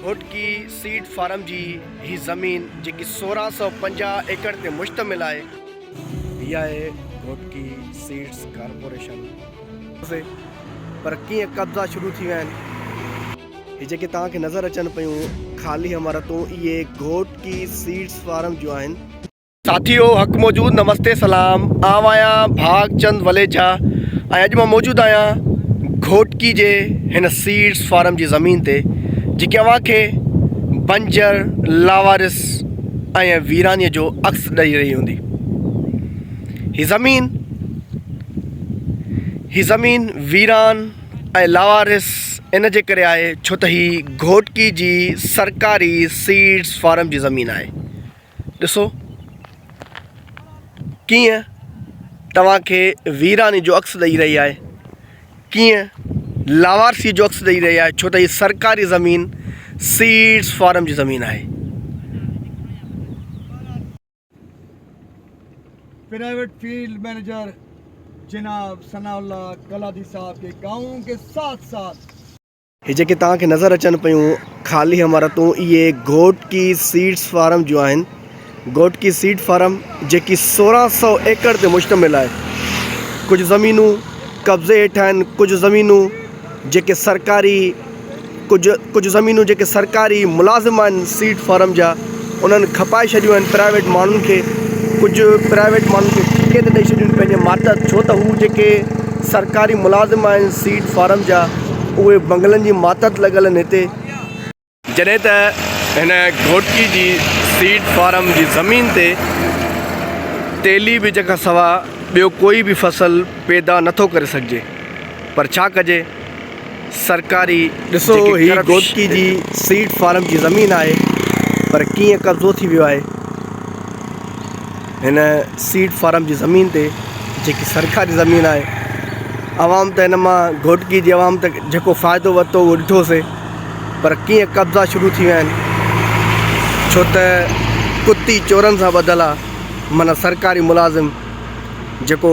Ghotki seed farm जी ही ज़मीन जेकी 1650 एकड़ ते मुश्तमिल आहे हीअ आहे घोटकी सीड्स कॉर्पोरेशन से। पर कीअं कब्ज़ा शुरू थी विया आहिनि हीअ जेके तव्हांखे नज़र अचनि पियूं ख़ाली इमारतूं इहे घोटकी सीड्स फार्म जूं आहिनि। साथियो हक़ मौजूद नमस्ते सलाम, आउं आहियां भागचंद वलेजा ऐं अॼु मां मौजूदु आहियां घोटकी जे हिन सीड्स फार्म जी ज़मीन ते जेकी अव्हांखे बंजर लावारिस ऐं वीरानीअ जो अक्स ॾेई रही हूंदी। ही ज़मीन वीरान ऐं लावारिस इन जे करे आहे छो त ही घोटकी जी सरकारी सीड्स फार्म जी ज़मीन आहे। ॾिसो कीअं तव्हांखे वीरानी जो अक्स ॾेई रही आहे, कीअं लावारसी जो अक्स ॾेई रही आहे, छो त हीअ सरकारी ज़मीन सीड्स फार्म जी ज़मीन आहे। प्राइवेट फील्ड मैनेजर जनाब सनाउल्लाह कलादी साहब के गाँव के साथ साथ हीअ जेके तव्हांखे नज़र अचनि पियूं ख़ाली इमारतूं इहे घोटकी सीड्स फार्म जूं आहिनि। घोटकी सीड फार्म जेकी 1600 एकड़ ते मुश्तमिल आहे। कुझु ज़मीनूं कब्ज़े हेठि आहिनि, कुझु ज़मीनूं जेके ज़मीनूं जेके सरकारी मुलाज़िम आहिनि सीड फार्म जा उन्हनि खपाए छॾियूं आहिनि प्राइवेट माण्हुनि खे। कुझु प्राइवेट माण्हुनि खे ठेके ते ॾेई छॾियूं आहिनि पंहिंजे मातहत, छो त हू जेके सरकारी मुलाज़िम आहिनि सीड फार्म जा उहे बंगलनि जी मातहत लॻल आहिनि हिते। जॾहिं त हिन घोटकी जी सीड फार्म जी ज़मीन ते तेली बीज खां सवाइ ॿियो कोई बि फसल पैदा नथो करे सघिजे, पर छा कजे सरकारी। ॾिसो हीअ घोटकी जी सीड फार्म जी ज़मीन आहे, पर कीअं कब्ज़ो थी वियो आहे हिन सीड फार्म जी ज़मीन ते जेकी सरकारी ज़मीन आहे। आवाम त हिन मां घोटकी जी आवाम त जेको फ़ाइदो वरितो उहो ॾिठोसीं, पर कीअं कब्ज़ा शुरू थी विया आहिनि, छो त कुती चोरनि सां ॿधल आहे। माना सरकारी मुलाज़िम जेको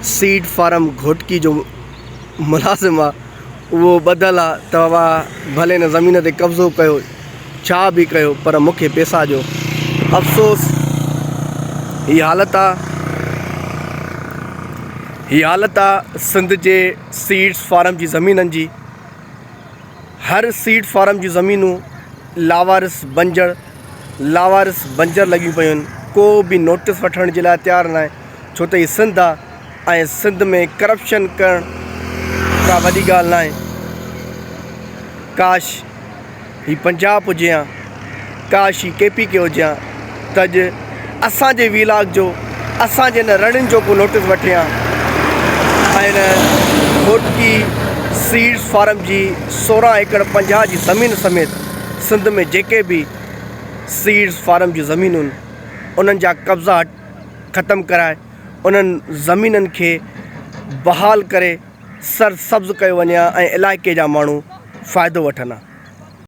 सीड फार्म घोटकी जो मुलाज़िम आहे उहो ॿधल आहे, तव्हां भले हिन ज़मीन ते कब्ज़ो कयो, छा बि कयो, पर मूंखे पैसा ॾियो। अफ़सोस हीअ हालत आहे सिंध जे सीड्स फार्म जी ज़मीननि जी। हर सीड फार्म जी ज़मीनूं लावारिस बंजर लॻियूं पियूं आहिनि। को बि नोटिस वठण जे लाइ तयारु न आहे, छो त हीअ सिंध आहे ऐं सिंध में करप्शन करणु का वॾी ॻाल्हि न आहे। काश ही पंजाब हुजे हा, काश ही KPK हुजे हा, त अॼु असांजे विलाग जो असांजे हिन रणियुनि जो को नोटिस वठे हा ऐं हिन घोटकी सीड्स फार्म जी 16 एकड़ 50 जी ज़मीन समेत सिंध में जेके बि सीड्स फार्म जी ज़मीनूं उन्हनि जा कब्ज़ा ख़तमु कराए उन्हनि ज़मीननि खे बहाल करे सरसब्ज़ कयो वञे ऐं इलाइक़े जा माण्हू फ़ाइदो वठनि।